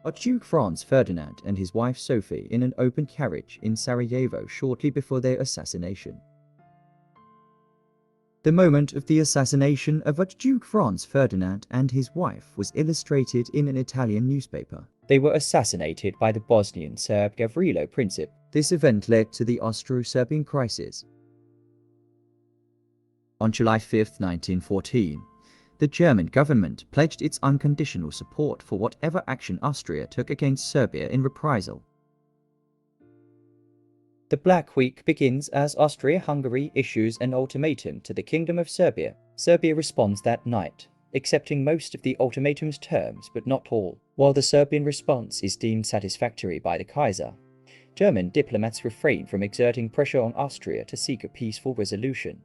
Archduke Franz Ferdinand and his wife Sophie in an open carriage in Sarajevo shortly before their assassination. The moment of the assassination of Archduke Franz Ferdinand and his wife was illustrated in an Italian newspaper. They were assassinated by the Bosnian Serb Gavrilo Princip. This event led to the Austro-Serbian crisis. On July 5, 1914, the German government pledged its unconditional support for whatever action Austria took against Serbia in reprisal. The Black Week begins as Austria-Hungary issues an ultimatum to the Kingdom of Serbia. Serbia responds that night, accepting most of the ultimatum's terms but not all. While the Serbian response is deemed satisfactory by the Kaiser, German diplomats refrain from exerting pressure on Austria to seek a peaceful resolution.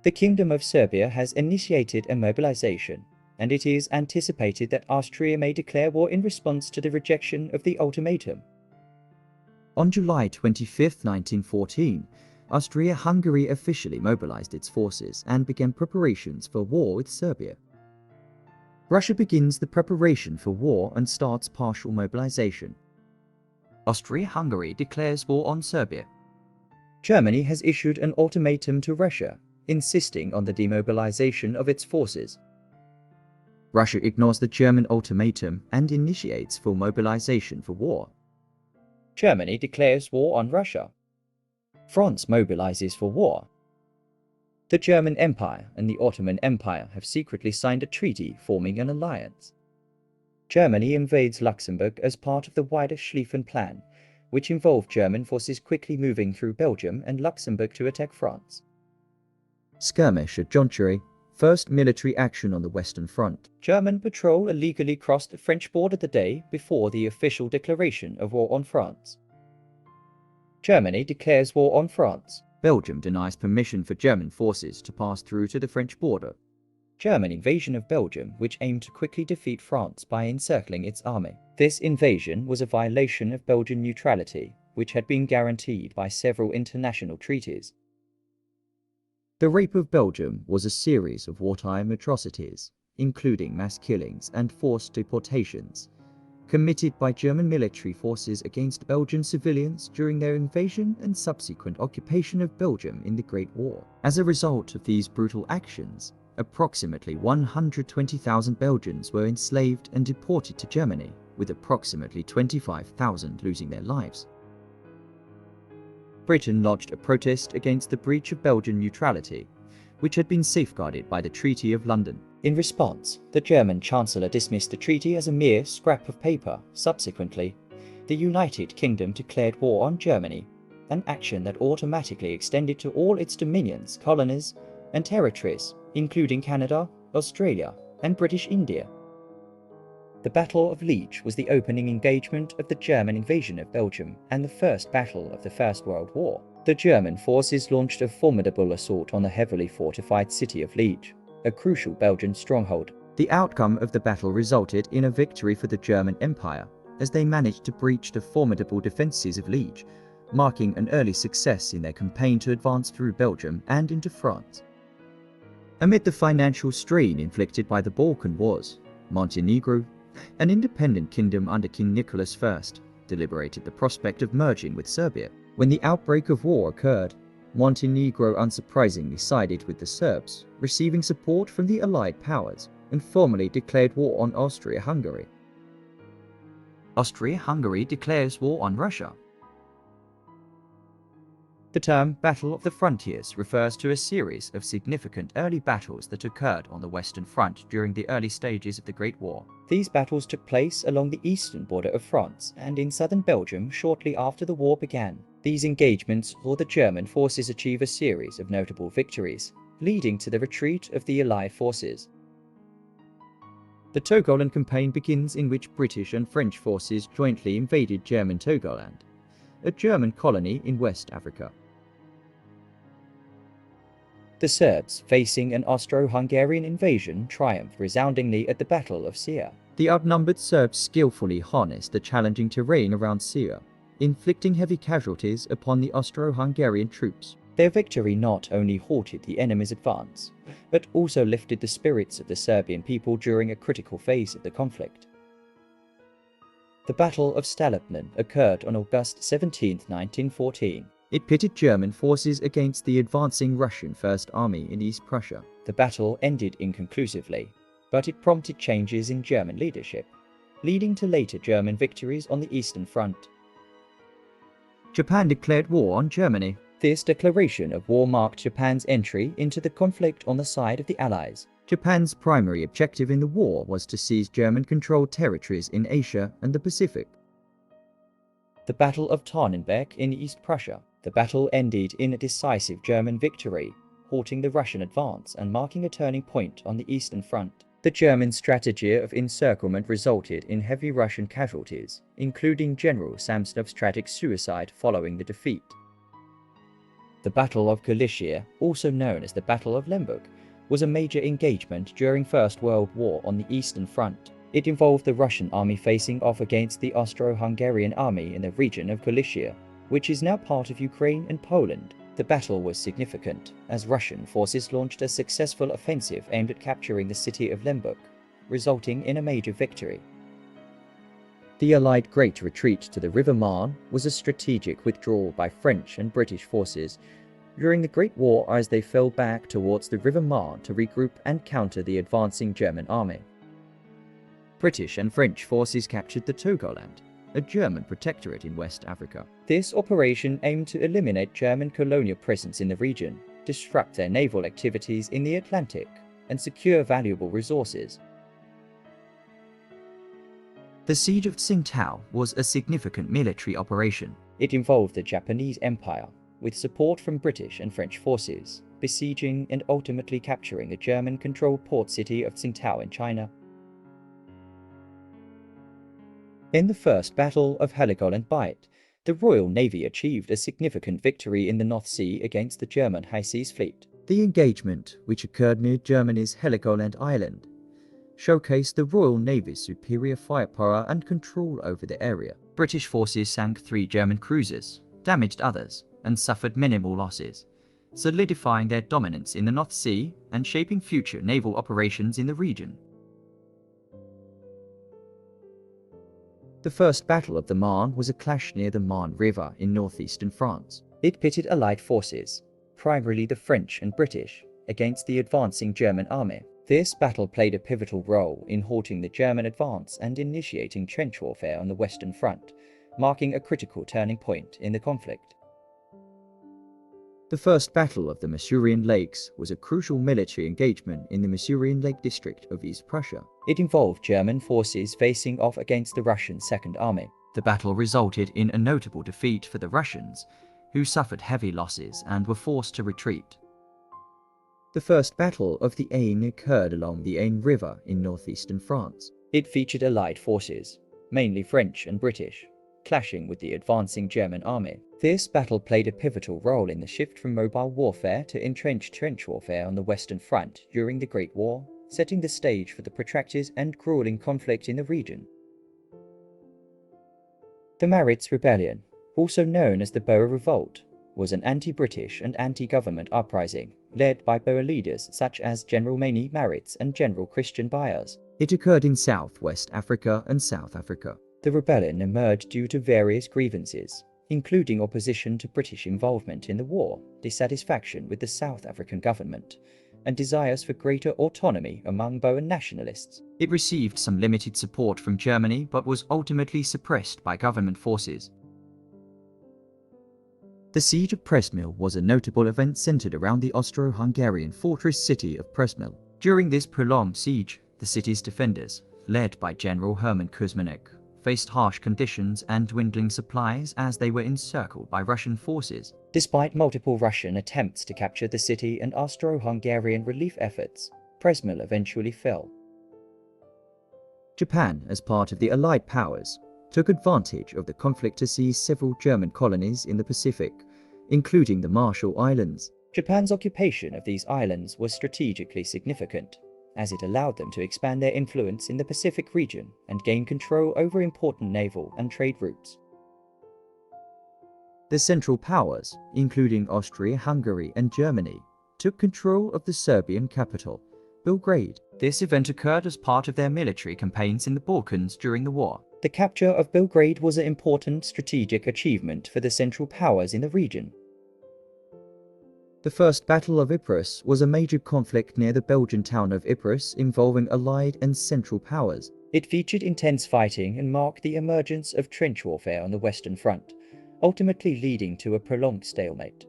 The Kingdom of Serbia has initiated a mobilization, and it is anticipated that Austria may declare war in response to the rejection of the ultimatum. On July 25, 1914, Austria-Hungary officially mobilized its forces and began preparations for war with Serbia. Russia begins the preparation for war and starts partial mobilization. Austria-Hungary declares war on Serbia. Germany has issued an ultimatum to Russia, insisting on the demobilization of its forces. Russia ignores the German ultimatum and initiates full mobilization for war. Germany declares war on Russia. France mobilizes for war. The German Empire and the Ottoman Empire have secretly signed a treaty forming an alliance. Germany invades Luxembourg as part of the wider Schlieffen Plan, which involved German forces quickly moving through Belgium and Luxembourg to attack France. Skirmish at Jonchery, first military action on the Western Front. German patrol illegally crossed the French border the day before the official declaration of war on France. Germany declares war on France. Belgium denies permission for German forces to pass through to the French border. German invasion of Belgium, which aimed to quickly defeat France by encircling its army. This invasion was a violation of Belgian neutrality, which had been guaranteed by several international treaties. The rape of Belgium was a series of wartime atrocities, including mass killings and forced deportations, committed by German military forces against Belgian civilians during their invasion and subsequent occupation of Belgium in the Great War. As a result of these brutal actions, approximately 120,000 Belgians were enslaved and deported to Germany, with approximately 25,000 losing their lives. Britain lodged a protest against the breach of Belgian neutrality, which had been safeguarded by the Treaty of London. In response, the German Chancellor dismissed the treaty as a mere scrap of paper. Subsequently, the United Kingdom declared war on Germany, an action that automatically extended to all its dominions, colonies, and territories, including Canada, Australia, and British India. The Battle of Liege was the opening engagement of the German invasion of Belgium and the first battle of the First World War. The German forces launched a formidable assault on the heavily fortified city of Liege, a crucial Belgian stronghold. The outcome of the battle resulted in a victory for the German Empire, as they managed to breach the formidable defences of Liege, marking an early success in their campaign to advance through Belgium and into France. Amid the financial strain inflicted by the Balkan Wars, Montenegro, an independent kingdom under King Nicholas I, deliberated the prospect of merging with Serbia. When the outbreak of war occurred, Montenegro unsurprisingly sided with the Serbs, receiving support from the Allied powers, and formally declared war on Austria-Hungary. Austria-Hungary declares war on Russia. The term Battle of the Frontiers refers to a series of significant early battles that occurred on the Western Front during the early stages of the Great War. These battles took place along the eastern border of France and in southern Belgium shortly after the war began. These engagements saw the German forces achieve a series of notable victories, leading to the retreat of the Allied forces. The Togoland campaign begins, in which British and French forces jointly invaded German Togoland, a German colony in West Africa. The Serbs, facing an Austro-Hungarian invasion, triumphed resoundingly at the Battle of Sierre. The outnumbered Serbs skillfully harnessed the challenging terrain around Sierre, inflicting heavy casualties upon the Austro-Hungarian troops. Their victory not only halted the enemy's advance, but also lifted the spirits of the Serbian people during a critical phase of the conflict. The Battle of Stalipnin occurred on August 17, 1914. It pitted German forces against the advancing Russian First Army in East Prussia. The battle ended inconclusively, but it prompted changes in German leadership, leading to later German victories on the Eastern Front. Japan declared war on Germany. This declaration of war marked Japan's entry into the conflict on the side of the Allies. Japan's primary objective in the war was to seize German-controlled territories in Asia and the Pacific. The Battle of Tannenberg in East Prussia. The battle ended in a decisive German victory, halting the Russian advance and marking a turning point on the Eastern Front. The German strategy of encirclement resulted in heavy Russian casualties, including General Samsonov's tragic suicide following the defeat. The Battle of Galicia, also known as the Battle of Lemberg, was a major engagement during First World War on the Eastern Front. It involved the Russian army facing off against the Austro-Hungarian army in the region of Galicia, which is now part of Ukraine and Poland. The battle was significant, as Russian forces launched a successful offensive aimed at capturing the city of Lemberg, resulting in a major victory. The Allied Great Retreat to the River Marne was a strategic withdrawal by French and British forces during the Great War as they fell back towards the River Marne to regroup and counter the advancing German army. British and French forces captured the Togoland, a German protectorate in West Africa. This operation aimed to eliminate German colonial presence in the region, disrupt their naval activities in the Atlantic, and secure valuable resources. The Siege of Tsingtao was a significant military operation. It involved the Japanese Empire, with support from British and French forces, besieging and ultimately capturing the German-controlled port city of Tsingtao in China. In the First Battle of Heligoland Bight, the Royal Navy achieved a significant victory in the North Sea against the German High Seas Fleet. The engagement, which occurred near Germany's Heligoland Island, showcased the Royal Navy's superior firepower and control over the area. British forces sank 3 German cruisers, damaged others, and suffered minimal losses, solidifying their dominance in the North Sea and shaping future naval operations in the region. The First Battle of the Marne was a clash near the Marne River in northeastern France. It pitted Allied forces, primarily the French and British, against the advancing German army. This battle played a pivotal role in halting the German advance and initiating trench warfare on the Western Front, marking a critical turning point in the conflict. The First Battle of the Masurian Lakes was a crucial military engagement in the Masurian Lake district of East Prussia. It involved German forces facing off against the Russian Second Army. The battle resulted in a notable defeat for the Russians, who suffered heavy losses and were forced to retreat. The First Battle of the Aisne occurred along the Aisne River in northeastern France. It featured Allied forces, mainly French and British, clashing with the advancing German army. This battle played a pivotal role in the shift from mobile warfare to entrenched trench warfare on the Western Front during the Great War, setting the stage for the protracted and grueling conflict in the region. The Maritz Rebellion, also known as the Boer Revolt, was an anti-British and anti-government uprising led by Boer leaders such as General Manie Maritz and General Christian Beyers. It occurred in South-West Africa and South Africa. The rebellion emerged due to various grievances, including opposition to British involvement in the war, dissatisfaction with the South African government, and desires for greater autonomy among Boer nationalists. It received some limited support from Germany but was ultimately suppressed by government forces. The Siege of Przemyśl was a notable event centered around the Austro-Hungarian fortress city of Przemyśl. During this prolonged siege, the city's defenders, led by General Hermann Kuzmanek, faced harsh conditions and dwindling supplies as they were encircled by Russian forces. Despite multiple Russian attempts to capture the city and Austro-Hungarian relief efforts, Przemyśl eventually fell. Japan, as part of the Allied powers, took advantage of the conflict to seize several German colonies in the Pacific, including the Marshall Islands. Japan's occupation of these islands was strategically significant, as it allowed them to expand their influence in the Pacific region and gain control over important naval and trade routes. The Central Powers, including Austria-Hungary and Germany, took control of the Serbian capital, Belgrade. This event occurred as part of their military campaigns in the Balkans during the war. The capture of Belgrade was an important strategic achievement for the Central Powers in the region. The First Battle of Ypres was a major conflict near the Belgian town of Ypres involving Allied and Central Powers. It featured intense fighting and marked the emergence of trench warfare on the Western Front, ultimately leading to a prolonged stalemate.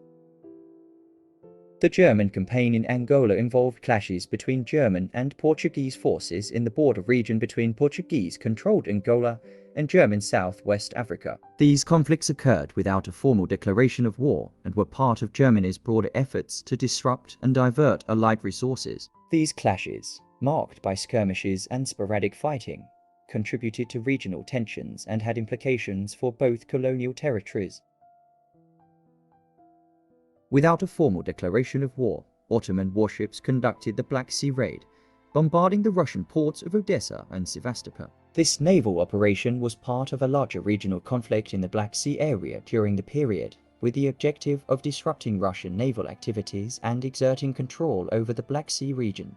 The German campaign in Angola involved clashes between German and Portuguese forces in the border region between Portuguese-controlled Angola and German Southwest Africa. These conflicts occurred without a formal declaration of war and were part of Germany's broader efforts to disrupt and divert Allied resources. These clashes, marked by skirmishes and sporadic fighting, contributed to regional tensions and had implications for both colonial territories. Without a formal declaration of war, Ottoman warships conducted the Black Sea raid, bombarding the Russian ports of Odessa and Sevastopol. This naval operation was part of a larger regional conflict in the Black Sea area during the period, with the objective of disrupting Russian naval activities and exerting control over the Black Sea region.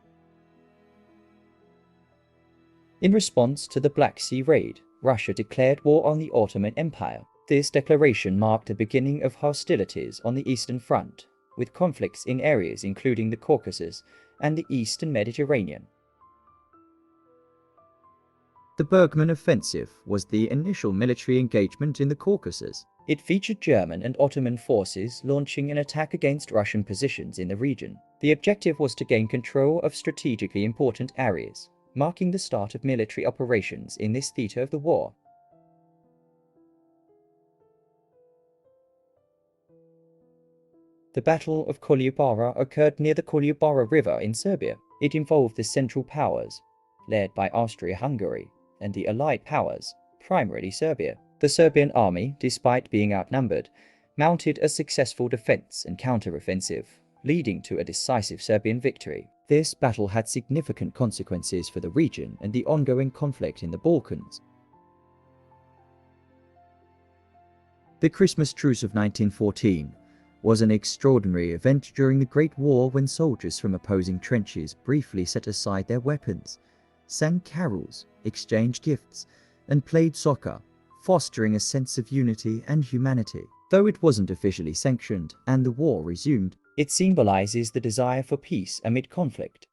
In response to the Black Sea raid, Russia declared war on the Ottoman Empire. This declaration marked the beginning of hostilities on the Eastern Front, with conflicts in areas including the Caucasus and the Eastern Mediterranean. The Bergman Offensive was the initial military engagement in the Caucasus. It featured German and Ottoman forces launching an attack against Russian positions in the region. The objective was to gain control of strategically important areas, marking the start of military operations in this theater of the war. The Battle of Kolubara occurred near the Kolubara River in Serbia. It involved the Central Powers, led by Austria-Hungary, and the Allied powers, primarily Serbia. The Serbian army, despite being outnumbered, mounted a successful defense and counteroffensive, leading to a decisive Serbian victory. This battle had significant consequences for the region and the ongoing conflict in the Balkans. The Christmas Truce of 1914 was an extraordinary event during the Great War when soldiers from opposing trenches briefly set aside their weapons, sang carols, exchanged gifts, and played soccer, fostering a sense of unity and humanity. Though it wasn't officially sanctioned and the war resumed, it symbolizes the desire for peace amid conflict.